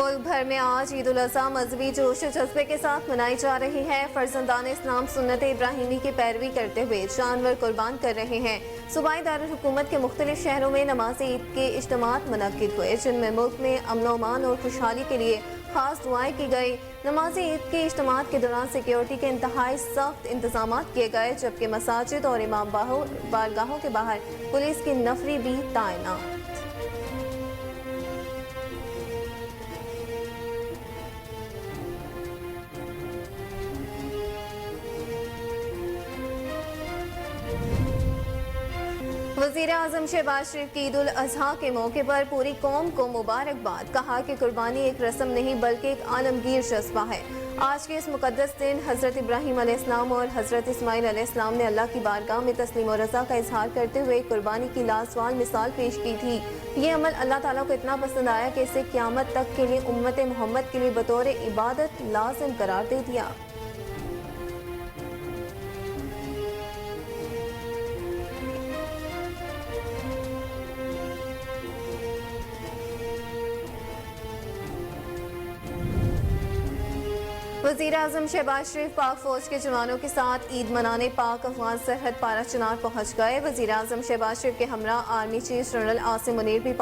ملک بھر میں آج عید الاضحیٰ مذہبی جوش و جذبے کے ساتھ منائی جا رہی ہے۔ فرزندان اسلام سنت ابراہیمی کی پیروی کرتے ہوئے جانور قربان کر رہے ہیں۔ صوبائی دارالحکومت کے مختلف شہروں میں نماز عید کے اجتماعات منعقد ہوئے، جن میں ملک میں امن و امان اور خوشحالی کے لیے خاص دعائیں کی گئی۔ نماز عید کے اجتماعات کے دوران سیکیورٹی کے انتہائی سخت انتظامات کیے گئے، جبکہ مساجد اور امام بارگاہوں کے باہر پولیس کی نفری بھی تعینات۔ وزیر اعظم شہباز شریف کی عید الاضحیٰ کے موقع پر پوری قوم کو مبارکباد۔ کہا کہ قربانی ایک رسم نہیں بلکہ ایک عالمگیر جذبہ ہے۔ آج کے اس مقدس دن حضرت ابراہیم علیہ السلام اور حضرت اسماعیل علیہ السلام نے اللہ کی بارگاہ میں تسلیم و رضا کا اظہار کرتے ہوئے قربانی کی لازوال مثال پیش کی تھی۔ یہ عمل اللہ تعالیٰ کو اتنا پسند آیا کہ اسے قیامت تک کے لیے امت محمد کے لیے بطور عبادت لازم قرار دے دیا۔ وزیر اعظم شہباز شریف پاک فوج کے جوانوں کے ساتھ عید منانے پاک افغان سرحد پارا چنار پہنچ گئے۔ وزیر اعظم شہباز شریف کے ہمراہ army chief general Asim Munir بھی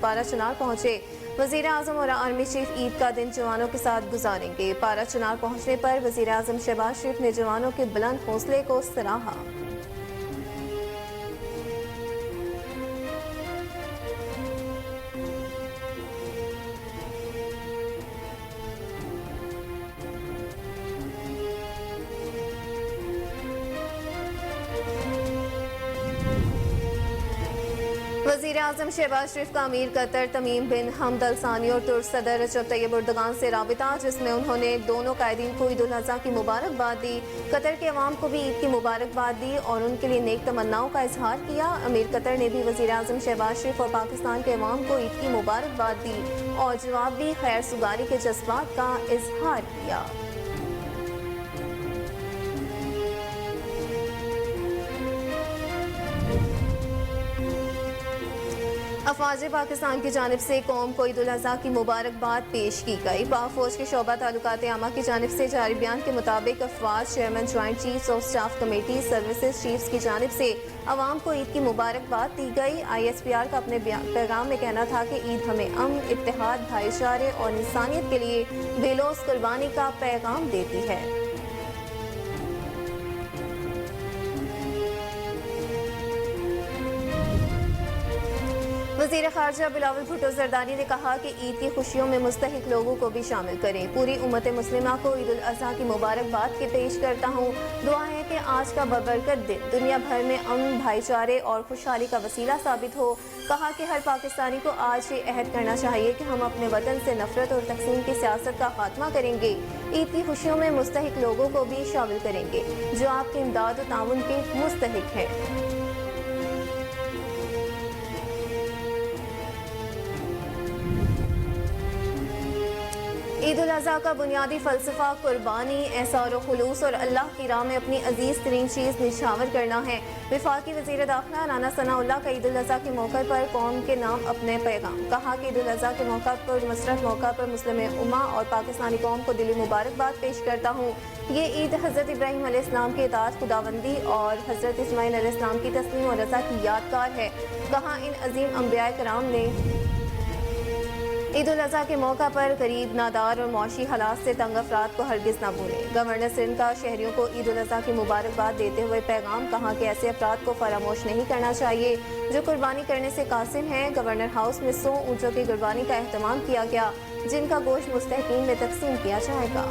پارا چنار پہنچے۔ وزیر اعظم اور آرمی چیف عید کا دن جوانوں کے ساتھ گزاریں گے۔ پارا چنار پہنچنے پر وزیر اعظم شہباز شریف نے جوانوں کے بلند حوصلے کو سراہا۔ وزیر اعظم شہباز شریف کا امیر قطر تمیم بن حمد الثانی اور ترک صدر رجب طیب اردگان سے رابطہ، جس میں انہوں نے دونوں قائدین کو عید الاضحیٰ کی مبارکباد دی۔ قطر کے عوام کو بھی عید کی مبارکباد دی اور ان کے لیے نیک تمناؤں کا اظہار کیا۔ امیر قطر نے بھی وزیر اعظم شہباز شریف اور پاکستان کے عوام کو عید کی مبارکباد دی اور جوابی خیر سگاری کے جذبات کا اظہار کیا۔ افواج پاکستان کی جانب سے قوم کو عید الاضحیٰ کی مبارکباد پیش کی گئی۔ پاک فوج کے شعبہ تعلقات عامہ کی جانب سے جاری بیان کے مطابق افواج chairman joint chiefs of staff committee services chiefs کی جانب سے عوام کو عید کی مبارکباد دی گئی۔ ISPR کا اپنے پیغام میں کہنا تھا کہ عید ہمیں امن، اتحاد، بھائی چارے اور انسانیت کے لیے بے لوث قربانی کا پیغام دیتی ہے۔ وزیر خارجہ بلاول بھٹو زرداری نے کہا کہ عید کی خوشیوں میں مستحق لوگوں کو بھی شامل کریں۔ پوری امت مسلمہ کو عید الاضحیٰ کی مبارکباد کے پیش کرتا ہوں۔ دعا ہے کہ آج کا بابرکت دن دنیا بھر میں امن، بھائی چارے اور خوشحالی کا وسیلہ ثابت ہو۔ کہا کہ ہر پاکستانی کو آج یہ عہد کرنا چاہیے کہ ہم اپنے وطن سے نفرت اور تقسیم کی سیاست کا خاتمہ کریں گے۔ عید کی خوشیوں میں مستحق لوگوں کو بھی شامل کریں گے جو آپ کی امداد و تعاون کے مستحق ہیں۔ عید الاضحیٰ کا بنیادی فلسفہ قربانی، احسار و خلوص اور اللہ کی راہ میں اپنی عزیز ترین چیز نچھاور کرنا ہے۔ وفاقی وزیر داخلہ رانا ثناء اللہ کا عید الاضحیٰ کے موقع پر قوم کے نام اپنے پیغام۔ کہا کہ عید الاضحیٰ کے موقع پر مسرت موقع پر مسلم امہ اور پاکستانی قوم کو دلی مبارکباد پیش کرتا ہوں۔ یہ عید حضرت ابراہیم علیہ السلام کی اطاعت خداوندی اور حضرت اسماعیل علیہ السلام کی تسلیم و رضا کی یادگار ہے۔ کہا ان عظیم انبیاء کرام نے عید الاضحیٰ کے موقع پر غریب، نادار اور معاشی حالات سے تنگ افراد کو ہرگز نہ بھولیں۔ گورنر سندھ کا شہریوں کو عید الاضحیٰ کی مبارکباد دیتے ہوئے پیغام۔ کہا کہ ایسے افراد کو فراموش نہیں کرنا چاہیے جو قربانی کرنے سے قاصر ہیں۔ گورنر ہاؤس میں 100 اونٹوں کی قربانی کا اہتمام کیا گیا، جن کا گوشت مستحقین میں تقسیم کیا جائے گا۔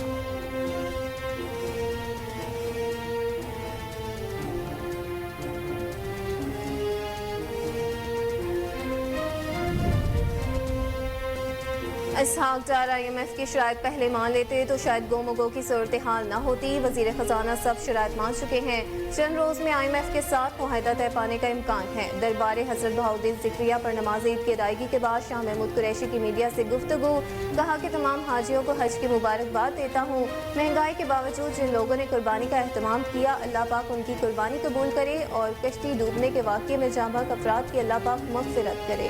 اسحاق ڈار IMF کی شرائط پہلے مان لیتے تو شاید گم و گو کی صورتحال نہ ہوتی۔ وزیر خزانہ سب شرائط مان چکے ہیں۔ چند روز میں IMF کے ساتھ معاہدہ طے پانے کا امکان ہے۔ دربار حضرت بہاؤالدین ذکریہ پر نماز عید کی ادائیگی کے بعد شاہ محمود قریشی کی میڈیا سے گفتگو۔ کہا کہ تمام حاجیوں کو حج کی مبارکباد دیتا ہوں۔ مہنگائی کے باوجود جن لوگوں نے قربانی کا اہتمام کیا، اللہ پاک ان کی قربانی قبول کرے اور کشتی ڈوبنے کے واقعے میں جاں بحق افراد کی اللہ پاک مغفرت کرے۔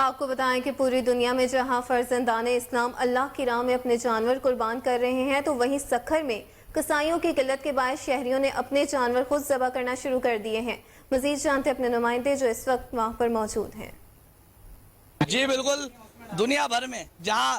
آپ کو بتائیں کہ پوری دنیا میں جہاں فرزندان اسلام اللہ کی راہ میں اپنے جانور قربان کر رہے ہیں تو وہیں سکھر میں کسائیوں کی قلت کے باعث شہریوں نے اپنے جانور خود ذبح کرنا شروع کر دیے ہیں۔ مزید جانتے اپنے نمائندے جو اس وقت وہاں پر موجود ہیں۔ جی بالکل، دنیا بھر میں جہاں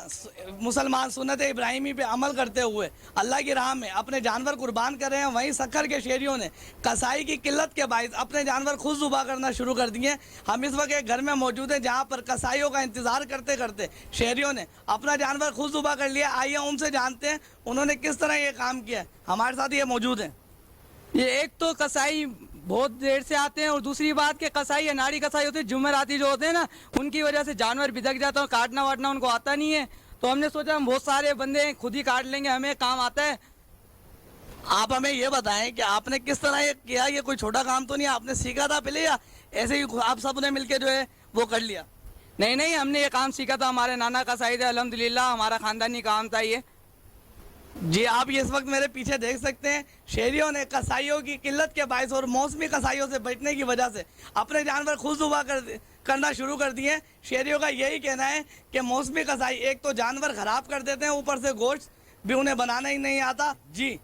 مسلمان سنت ابراہیمی پہ عمل کرتے ہوئے اللہ کی راہ میں اپنے جانور قربان کر رہے ہیں، وہیں سکھر کے شہریوں نے کسائی کی قلت کے باعث اپنے جانور خود ذبح کرنا شروع کر دیے۔ ہم اس وقت ایک گھر میں موجود ہیں جہاں پر کسائیوں کا انتظار کرتے کرتے شہریوں نے اپنا جانور خود ذبح کر لیا۔ آئیے ان سے جانتے ہیں انہوں نے کس طرح یہ کام کیا ہے۔ ہمارے ساتھ یہ موجود ہیں۔ یہ ایک تو کسائی بہت دیر سے آتے ہیں، اور دوسری بات کہ کسائی اناڑی کسائی ہوتے ہیں، جمعراتی جو ہوتے ہیں نا، ان کی وجہ سے جانور بھدک جاتا ہے، کاٹنا واٹنا ان کو آتا نہیں ہے۔ تو ہم نے سوچا ہم بہت سارے بندے ہیں، خود ہی کاٹ لیں گے، ہمیں کام آتا ہے۔ آپ ہمیں یہ بتائیں کہ آپ نے کس طرح یہ کیا؟ یہ کوئی چھوٹا کام تو نہیں، آپ نے سیکھا تھا پہلے یا ایسے ہی آپ سب نے مل کے جو ہے وہ کر لیا؟ نہیں، ہم نے یہ کام سیکھا تھا، ہمارے نانا کسائی تھے، الحمدللہ ہمارا خاندانی کام تھا یہ۔ جی آپ اس وقت میرے پیچھے دیکھ سکتے ہیں، شہریوں نے کسائیوں کی قلت کے باعث اور موسمی کسائیوں سے بچنے کی وجہ سے اپنے جانور خود ذبح کرنا شروع کر دیے۔ شہریوں کا یہی کہنا ہے کہ موسمی کسائی ایک تو جانور خراب کر دیتے ہیں، اوپر سے گوشت بھی انہیں بنانا ہی نہیں آتا۔ جی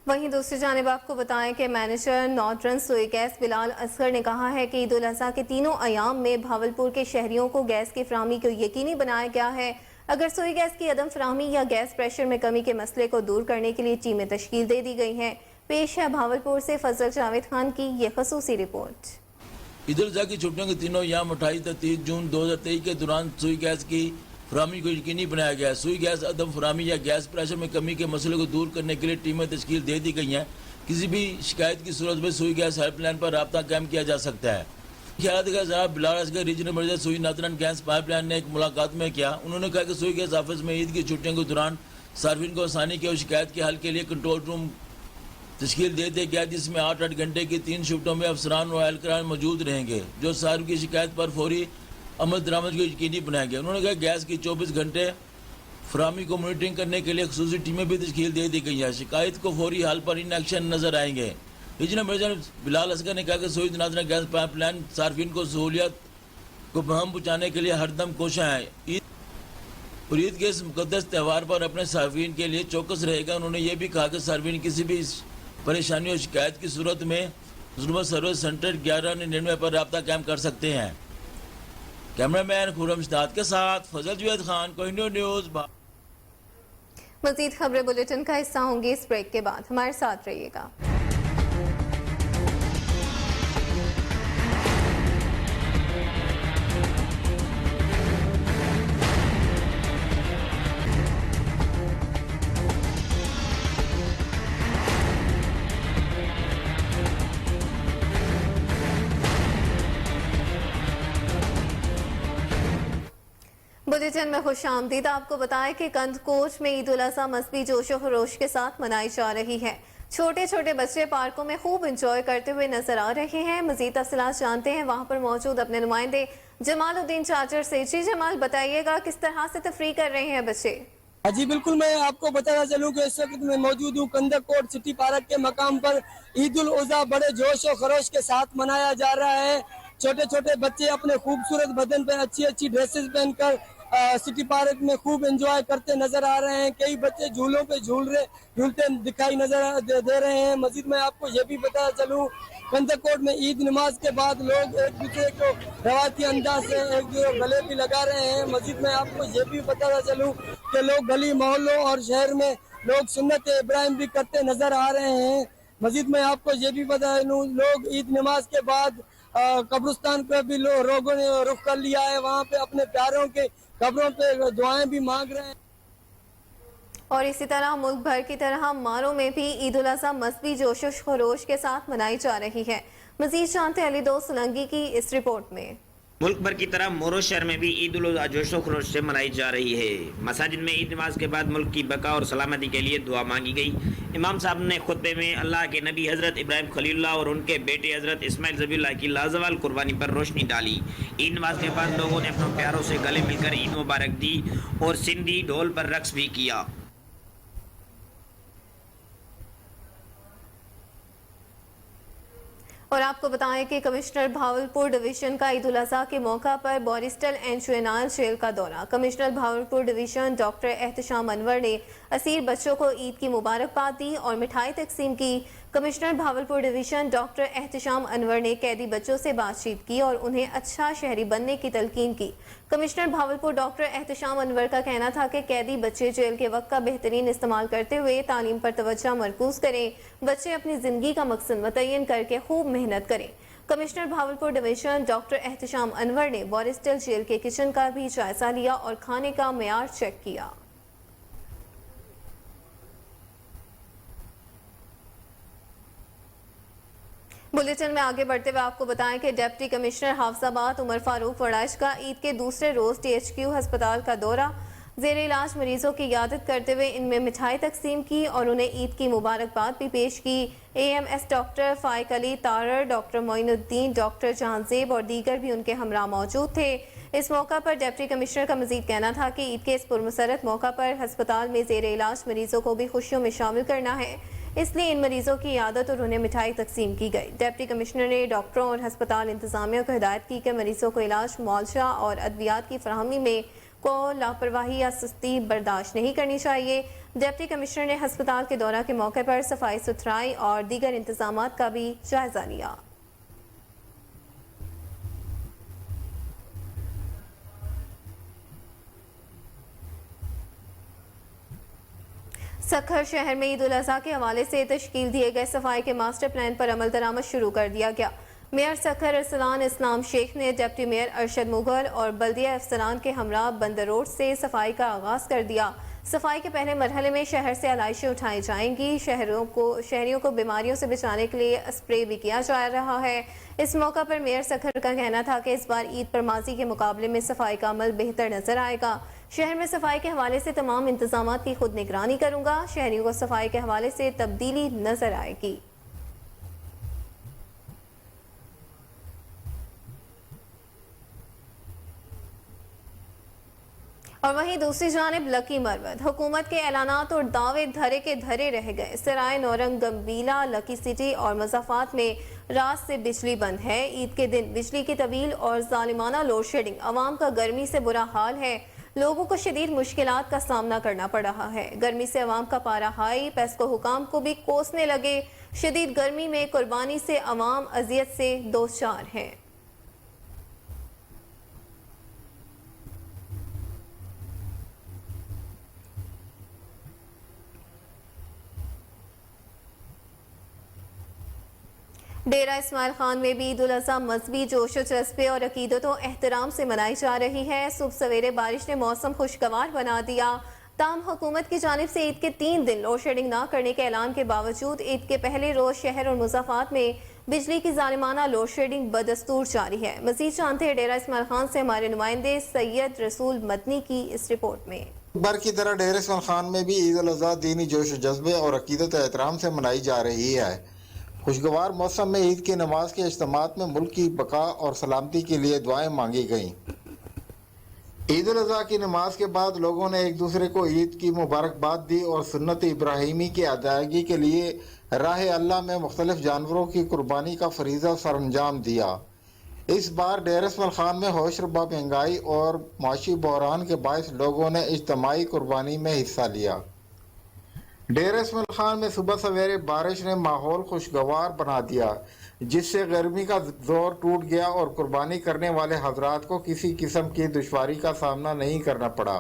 وہیں دوسری جانب آپ کو بتائیں کہ مینیجر نارڈرن سوئی گیس بلال اصغر نے کہا ہے کہ عید الاضحیٰ کے تینوں ایام میں بھاولپور کے شہریوں کو گیس کی فراہمی کو یقینی بنایا گیا ہے۔ اگر سوئی گیس کی عدم فراہمی یا گیس پریشر میں کمی کے مسئلے کو دور کرنے کے لیے ٹیمیں تشکیل دے دی گئی ہیں۔ پیش ہے بھاولپور سے فضل جاوید خان کی یہ خصوصی رپورٹ۔ عید الاضحیٰ کی چھٹیوں کے تینوں ایام 28 تا 30 جون 2023 کے دوران سوئی گیس کی فراہمی کو یقینی بنایا گیا ہے۔ سوئی گیس عدم فراہمی یا گیس پریشر میں کمی کے مسئلے کو دور کرنے کے لیے ٹیمیں تشکیل دے دی گئی ہیں۔ کسی بھی شکایت کی صورت میں سوئی گیس ہیلپ لائن پر رابطہ قائم کیا جا سکتا ہے۔ خیالات کا اظہار بلال اصغر ریجنل مینیجر سوئی نادرن گیس پائپ لائن نے ایک ملاقات میں کیا۔ انہوں نے کہا کہ سوئی گیس آفس میں عید کی چھٹیوں کے دوران صارفین کو آسانی کے اور شکایت کے حل کے لیے کنٹرول روم تشکیل دے دیا گیا، جس میں 8 گھنٹے کی 3 شفٹوں میں افسران اور اہلکاران موجود رہیں گے جو صارف کی شکایت پر فوری عمل درآمد کو یقینی بنائیں گے۔ انہوں نے کہا گیس کی 24 گھنٹے فراہمی کو مانیٹرنگ کرنے کے لیے خصوصی ٹیمیں بھی تشکیل دے دی گئی ہیں۔ شکایت کو فوری حل پر ان ایکشن نظر آئیں گے۔ ریجنل مینیجر بلال اصغر نے کہا کہ سوئی نادرن گیس پائپ لائن صارفین کو سہولیات کو بہم پہنچانے کے لیے ہر دم کوشاں ہیں اور عید کے اس مقدس تہوار پر اپنے صارفین کے لیے چوکس رہے گا۔ انہوں نے یہ بھی کہا کہ صارفین کسی بھی پریشانی اور شکایت کی صورت میں ظلمت سروس سینٹر 1199 پر رابطہ قائم کر سکتے ہیں۔ کیمرہ مین خورم اشتاد کے ساتھ فضل جاوید خان، کوہ نور نیوز۔ مزید خبریں بلیٹن کا حصہ ہوں گی اس بریک کے بعد، ہمارے ساتھ رہیے گا۔ بلیٹن میں خوش آمدید۔ آپ کو بتائیں کہ کند کوچ میں عید الاضحیٰ مذہبی جوش و خروش کے ساتھ منائی جا رہی ہے۔ چھوٹے چھوٹے بچے پارکوں میں خوب انجوائے کرتے ہوئے نظر آ رہے ہیں۔ مزید تفصیلات جانتے ہیں وہاں پر موجود اپنے نمائندے جمال الدین چاچر سے۔ جی جمال، بتائیے گا کس طرح سے تفریح کر رہے ہیں بچے؟ جی بالکل، میں آپ کو بتانا چلوں کہ اس وقت میں موجود ہوں کندک کوٹ سٹی پارک کے مقام پر۔ عید الاضحیٰ بڑے جوش و خروش کے ساتھ منایا جا رہا ہے۔ چھوٹے چھوٹے بچے اپنے خوبصورت بدن پہ اچھی اچھی ڈریسز پہن کر سٹی پارک میں خوب انجوائے کرتے نظر آ رہے ہیں۔ کئی بچے جھولوں پہ جھولتے دکھائی نظر دے رہے ہیں۔ مزید میں آپ کو یہ بھی بتانا چلوں کندک کوٹ میں عید نماز کے بعد لوگ ایک دوسرے کو روایتی انداز سے ایک دوسرے گلے بھی لگا رہے ہیں۔ مزید میں آپ کو یہ بھی بتانا چلوں کہ لوگ گلی محلوں اور شہر میں لوگ سنت ابراہیم بھی کرتے نظر آ رہے ہیں۔ مزید میں آپ کو یہ بھی بتا دوں لوگ عید نماز کے بعد قبرستان پہ بھی لوگوں نے رخ کر لیا ہے، وہاں پہ اپنے پیاروں کے قبروں پہ دعائیں بھی مانگ رہے ہیں۔ اور اسی طرح ملک بھر کی طرح ماروں میں بھی عید الاضحیٰ مذہبی جوش و خروش کے ساتھ منائی جا رہی ہے۔ مزید جانتے علی دو سلنگی کی اس رپورٹ میں۔ ملک بھر کی طرح مورو شہر میں بھی عید الاضحیٰ جوش و خروش سے منائی جا رہی ہے۔ مساجد میں عید نماز کے بعد ملک کی بقا اور سلامتی کے لیے دعا مانگی گئی۔ امام صاحب نے خطبے میں اللہ کے نبی حضرت ابراہیم خلیل اللہ اور ان کے بیٹے حضرت اسماعیل ذبیح اللہ کی لازوال قربانی پر روشنی ڈالی۔ عید نماز کے بعد لوگوں نے اپنے پیاروں سے گلے مل کر عید مبارک دی اور سندھی ڈھول پر رقص بھی کیا۔ اور آپ کو بتائیں کہ کمشنر بھاولپور ڈویژن کا عید الاضحیٰ کے موقع پر بورسٹل اینڈ جوینائل جیل کا دورہ۔ Commissioner Bahawalpur division doctor Ehtisham Anwar نے اسیر بچوں کو عید کی مبارکباد دی اور مٹھائی تقسیم کی۔ Commissioner Bahawalpur division doctor Ehtisham Anwar نے قیدی بچوں سے بات چیت کی اور انہیں اچھا شہری بننے کی تلقین کی۔ کمشنر بھاولپور ڈاکٹر احتشام انور کا کہنا تھا کہ قیدی بچے جیل کے وقت کا بہترین استعمال کرتے ہوئے تعلیم پر توجہ مرکوز کریں، بچے اپنی زندگی کا مقصد متعین کر کے خوب محنت کریں۔ Commissioner Bahawalpur division doctor Ehtisham Anwar نے بورسٹل جیل کے کچن کا بھی جائزہ لیا اور کھانے کا معیار چیک کیا۔ بلیٹن میں آگے بڑھتے ہوئے آپ کو بتائیں کہ ڈپٹی کمشنر حافظ آباد عمر فاروق وڑائش کا عید کے دوسرے روز ٹی ایچ کیو ہسپتال کا دورہ، زیر علاج مریضوں کی عیادت کرتے ہوئے ان میں مٹھائی تقسیم کی اور انہیں عید کی مبارکباد بھی پیش کی۔ A M S doctor Faiq Ali Tarar, doctor Moin Uddin, doctor Jahanzeb اور دیگر بھی ان کے ہمراہ موجود تھے۔ اس موقع پر ڈپٹی کمشنر کا مزید کہنا تھا کہ عید کے اس پرمسرت موقع پر ہسپتال میں زیر علاج مریضوں کو بھی خوشیوں میں شامل کرنا ہے، اس لیے ان مریضوں کی عیادت اور انہیں مٹھائی تقسیم کی گئی۔ ڈپٹی کمشنر نے ڈاکٹروں اور ہسپتال انتظامیہ کو ہدایت کی کہ مریضوں کو علاج، معالجہ اور ادویات کی فراہمی میں کو لاپرواہی یا سستی برداشت نہیں کرنی چاہیے۔ ڈپٹی کمشنر نے ہسپتال کے دورہ کے موقع پر صفائی ستھرائی اور دیگر انتظامات کا بھی جائزہ لیا۔ سکھر شہر میں عید الاضحیٰ کے حوالے سے تشکیل دیے گئے صفائی کے ماسٹر پلان پر عمل درآمد شروع کر دیا گیا۔ میئر سکھر ارسلان اسلام شیخ نے ڈپٹی میئر ارشد مغل اور بلدیہ افسران کے ہمراہ بندر روڈ سے صفائی کا آغاز کر دیا۔ صفائی کے پہلے مرحلے میں شہر سے علائشیں اٹھائی جائیں گی۔ شہریوں کو بیماریوں سے بچانے کے لیے اسپرے بھی کیا جا رہا ہے۔ اس موقع پر میئر سکھر کا کہنا تھا کہ اس بار عید پر ماضی کے مقابلے میں صفائی کا عمل بہتر نظر آئے گا۔ شہر میں صفائی کے حوالے سے تمام انتظامات کی خود نگرانی کروں گا۔ شہریوں کو صفائی کے حوالے سے تبدیلی نظر آئے گی۔ اور وہیں دوسری جانب لکی مروت، حکومت کے اعلانات اور دعوے دھرے کے دھرے رہ گئے۔ سرائے نورنگ، گمبیلا، لکی سٹی اور مضافات میں رات سے بجلی بند ہے۔ عید کے دن بجلی کی طویل اور ظالمانہ لوڈ شیڈنگ، عوام کا گرمی سے برا حال ہے، لوگوں کو شدید مشکلات کا سامنا کرنا پڑ رہا ہے۔ گرمی سے عوام کا پارا ہائی، پیسکو حکام کو بھی کوسنے لگے۔ شدید گرمی میں قربانی سے عوام اذیت سے دوچار ہے۔ ڈیرہ اسماعیل خان میں بھی عید الاضحیٰ مذہبی جوش و جذبے اور عقیدت و احترام سے منائی جا رہی ہے۔ صبح سویرے بارش نے موسم خوشگوار بنا دیا، تاہم حکومت کی جانب سے عید کے 3 دن لوڈ شیڈنگ نہ کرنے کے اعلان کے باوجود عید کے پہلے روز شہر اور مضافات میں بجلی کی ظالمانہ لوڈ شیڈنگ بدستور جاری ہے۔ مزید جانتے ہیں ڈیرہ اسماعیل خان سے ہمارے نمائندے سید رسول مدنی کی اس رپورٹ میں۔ بار کی طرح ڈیرہ اسماعیل خان میں بھی عید الاضحیٰ دینی جوش و جذبے اور عقیدت و احترام سے منائی جا رہی ہے۔ خوشگوار موسم میں عید کی نماز کے اجتماعات میں ملک کی بقا اور سلامتی کے لیے دعائیں مانگی گئیں۔ عید الاضحیٰ کی نماز کے بعد لوگوں نے ایک دوسرے کو عید کی مبارکباد دی اور سنت ابراہیمی کی ادائیگی کے لیے راہ اللہ میں مختلف جانوروں کی قربانی کا فریضہ سر انجام دیا۔ اس بار ڈیرہ اسماعیل خان میں ہوش ربا مہنگائی اور معاشی بحران کے باعث لوگوں نے اجتماعی قربانی میں حصہ لیا۔ ڈیرہ اسماعیل خان میں صبح سویرے بارش نے ماحول خوشگوار بنا دیا، جس سے گرمی کا زور ٹوٹ گیا اور قربانی کرنے والے حضرات کو کسی قسم کی دشواری کا سامنا نہیں کرنا پڑا۔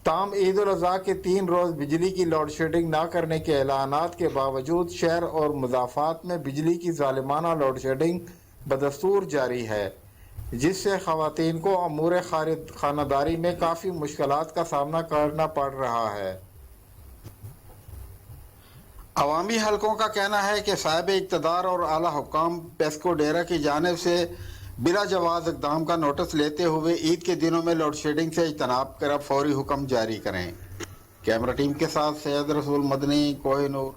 تاہم عید الاضحیٰ کے 3 روز بجلی کی لوڈ شیڈنگ نہ کرنے کے اعلانات کے باوجود شہر اور مضافات میں بجلی کی ظالمانہ لوڈ شیڈنگ بدستور جاری ہے، جس سے خواتین کو امور خانہ داری میں کافی مشکلات کا سامنا کرنا پڑ رہا ہے۔ عوامی حلقوں کا کہنا ہے کہ صاحب اقتدار اور اعلیٰ حکام پیسکو ڈیرہ کی جانب سے بلا جواز اقدام کا نوٹس لیتے ہوئے عید کے دنوں میں لوڈ شیڈنگ سے اجتناب کر فوری حکم جاری کریں۔ کیمرہ ٹیم کے ساتھ سید رسول مدنی، کوہ نور۔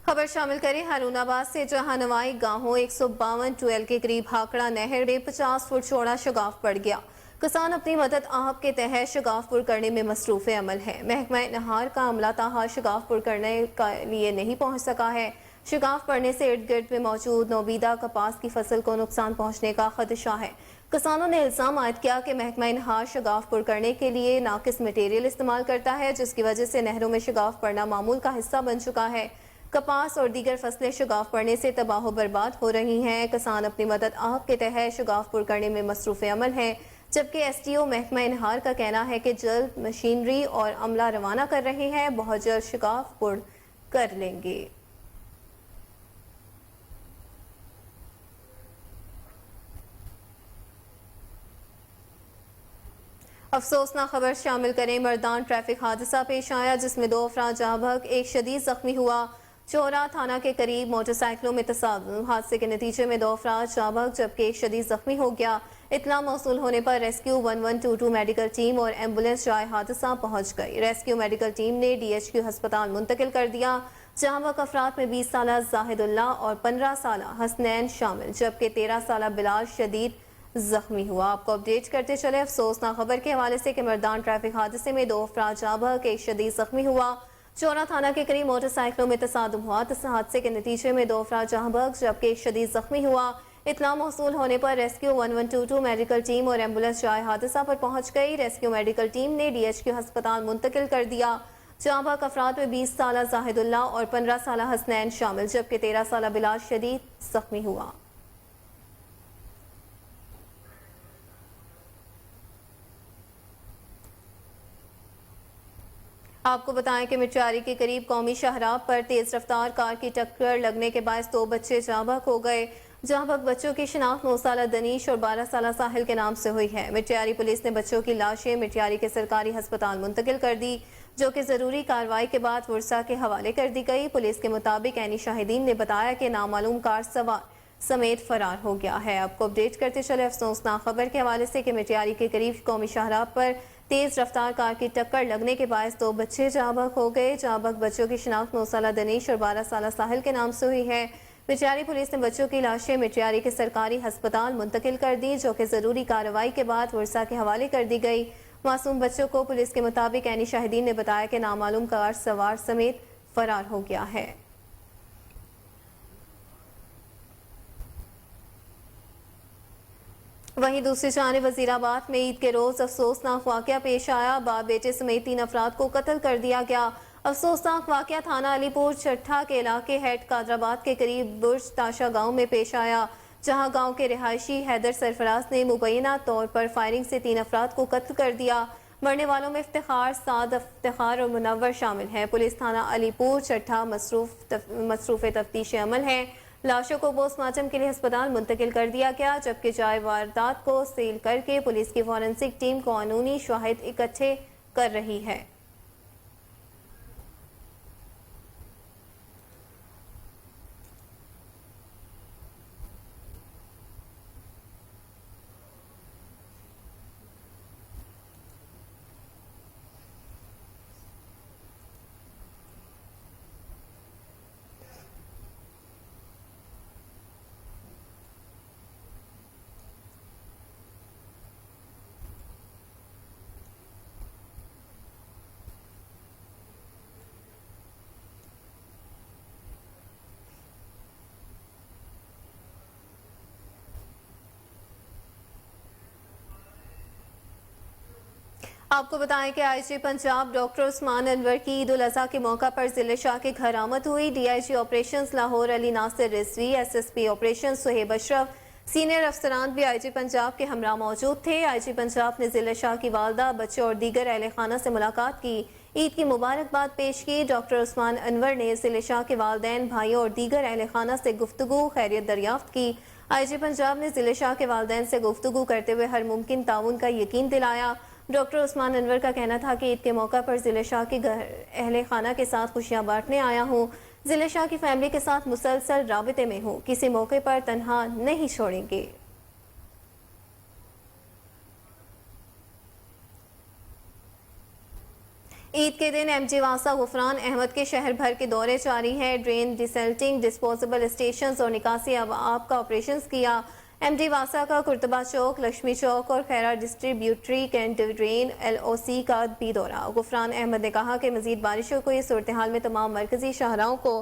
خبر شامل کریں ہارون آباد سے، جہاں نوائی گاہوں 152 ٹویل کے قریب ہاکڑا نہر میں 50 فٹ چوڑا شگاف پڑ گیا۔ کسان اپنی مدد آہب کے تحت شگاف پر کرنے میں مصروف عمل ہے۔ محکمہ نہار کا عملہ تاحال شگاف پر کرنے کے لیے نہیں پہنچ سکا ہے۔ شگاف پڑنے سے ارد گرد میں موجود نوبیدہ کپاس کی فصل کو نقصان پہنچنے کا خدشہ ہے۔ کسانوں نے الزام عائد کیا کہ محکمہ انہار شگاف پر کرنے کے لیے ناقص مٹیریل استعمال کرتا ہے، جس کی وجہ سے نہروں میں شگاف پڑنا معمول کا حصہ بن چکا ہے۔ کپاس اور دیگر فصلیں شگاف پڑنے سے تباہ و برباد ہو رہی ہیں۔ کسان اپنی مدد آپ کے تحت شگاف پر کرنے میں مصروف عمل ہیں، جبکہ ایس ٹی او محکمہ انہار کا کہنا ہے کہ جلد مشینری اور عملہ روانہ کر رہے ہیں، بہت جلد شگاف پر کر لیں گے۔ افسوسناک خبر شامل کریں، مردان ٹریفک حادثہ پیش آیا جس میں 2 افراد جاں بحق، ایک شدید زخمی ہوا۔ چورا تھانہ کے قریب موٹر سائیکلوں میں تصادم، حادثے کے نتیجے میں 2 افراد جاں بحق جبکہ ایک شدید زخمی ہو گیا۔ اطلاع موصول ہونے پر ریسکیو 1122 میڈیکل ٹیم اور ایمبولینس جائے حادثہ پہنچ گئی۔ ریسکیو میڈیکل ٹیم نے DHQ ہسپتال منتقل کر دیا۔ جاں بحق افراد میں 20 سالہ زاہد اللہ اور 15 سالہ حسنین شامل، جبکہ 13 سالہ بلال شدید زخمی ہوا۔ آپ کو اپڈیٹ کرتے چلے افسوسناک خبر کے حوالے سے کہ مردان ٹریفک حادثے میں 2 افراد جاں بحق، ایک شدید زخمی ہوا۔ چورا تھانہ کے قریب موٹر سائیکلوں میں تصادم ہوا۔ حادثے کے نتیجے میں 2 افراد جاں بحق جبکہ ایک شدید زخمی ہوا۔ اطلاع موصول ہونے پر ریسکیو 1122 میڈیکل ٹیم اور ایمبولینس جائے حادثہ پر پہنچ گئی۔ ریسکیو میڈیکل ٹیم نے DHQ ہسپتال منتقل کر دیا۔ جاں بحق افراد میں 20 سالہ زاہد اللہ اور 15 سالہ حسنین شامل، جبکہ 13 سالہ بلال شدید زخمی ہوا۔ آپ کو بتائیں کہ مٹیاری کے قریب قومی شاہراہ پر تیز رفتار کار کی ٹکر لگنے کے باعث 2 بچے جاں بحق ہو گئے۔ جاں بحق بچوں کی شناخت 9 سالہ دنیش اور 12 سالہ ساحل کے نام سے ہوئی ہے۔ مٹیاری پولیس نے بچوں کی لاشیں مٹیاری کے سرکاری ہسپتال منتقل کر دی، جو کہ ضروری کارروائی کے بعد ورثاء کے حوالے کر دی گئی۔ پولیس کے مطابق عینی شاہدین نے بتایا کہ نامعلوم کار سوار سمیت فرار ہو گیا ہے۔ آپ کو اپڈیٹ کرتے چلے افسوسناک خبر کے حوالے سے کہ مٹیاری کے قریب قومی شاہراہ پر تیز رفتار کار کی ٹکر لگنے کے باعث 2 بچے جاں بحق ہو گئے۔ جاں بحق بچوں کی شناخت 9 سالہ دنیش اور 12 سالہ ساحل کے نام سے ہوئی ہے۔ مٹیاری پولیس نے بچوں کی لاشیں مٹیاری کے سرکاری ہسپتال منتقل کر دی، جو کہ ضروری کارروائی کے بعد ورثاء کے حوالے کر دی گئی۔ معصوم بچوں کو پولیس کے مطابق عینی شاہدین نے بتایا کہ نامعلوم کار سوار سمیت فرار ہو گیا ہے۔ وہیں دوسری جانب وزیر آباد میں عید کے روز افسوسناک واقعہ پیش آیا۔ باپ بیٹے سمیت 3 افراد کو قتل کر دیا گیا۔ افسوسناک واقعہ تھانہ علی پور چٹھا کے علاقے ہیڈ قادرآباد کے قریب برج تاشا گاؤں میں پیش آیا، جہاں گاؤں کے رہائشی حیدر سرفراز نے مبینہ طور پر فائرنگ سے 3 افراد کو قتل کر دیا۔ مرنے والوں میں افتخار، سعد افتخار اور منور شامل ہیں۔ پولیس تھانہ علی پور چٹھا مصروف تفتیش عمل ہے۔ لاشوں کو پوسٹ مارٹم کے لیے ہسپتال منتقل کر دیا گیا، جبکہ جائے واردات کو سیل کر کے پولیس کی فورنسک ٹیم قانونی شواہد اکٹھے کر رہی ہے۔ آپ کو بتائیں کہ آئی جی پنجاب ڈاکٹر عثمان انور کی عید الاضحیٰ کے موقع پر ضلع شاہ کے گھر آمد ہوئی۔ DIG آپریشنز لاہور علی ناصر رضوی، SSP آپریشنز سہیب اشرف، سینئر افسران بھی IG پنجاب کے ہمراہ موجود تھے۔ IG پنجاب نے ضلع شاہ کی والدہ، بچے اور دیگر اہل خانہ سے ملاقات کی، عید کی مبارکباد پیش کی۔ ڈاکٹر عثمان انور نے ضلع شاہ کے والدین، بھائیوں اور دیگر اہل خانہ سے گفتگو خیریت دریافت کی۔ IG پنجاب نے ضلع شاہ کے والدین سے گفتگو کرتے ہوئے ہر ممکن تعاون کا یقین دلایا۔ ڈاکٹر عثمان انور کا کہنا تھا کہ عید کے موقع پر ضلع شاہ کے اہل خانہ کے ساتھ خوشیاں بانٹنے آیا ہوں، ضلع شاہ کی فیملی کے ساتھ مسلسل رابطے میں ہوں، کسی موقع پر تنہا نہیں چھوڑیں گے۔ عید کے دن MG واسا غفران احمد کے شہر بھر کے دورے جاری ہیں۔ ڈرین ڈیسلٹنگ، ڈسپوزیبل اسٹیشنز اور نکاسی آب کا آپریشنز کیا۔ MD واسا کا کرتبہ چوک، لکشمی چوک اور خیرہ ڈسٹریبیوٹری کینٹ ڈرین LOC کا بھی دورہ۔ غفران احمد نے کہا کہ مزید بارشوں کو اس صورتحال میں تمام مرکزی شاہراہوں کو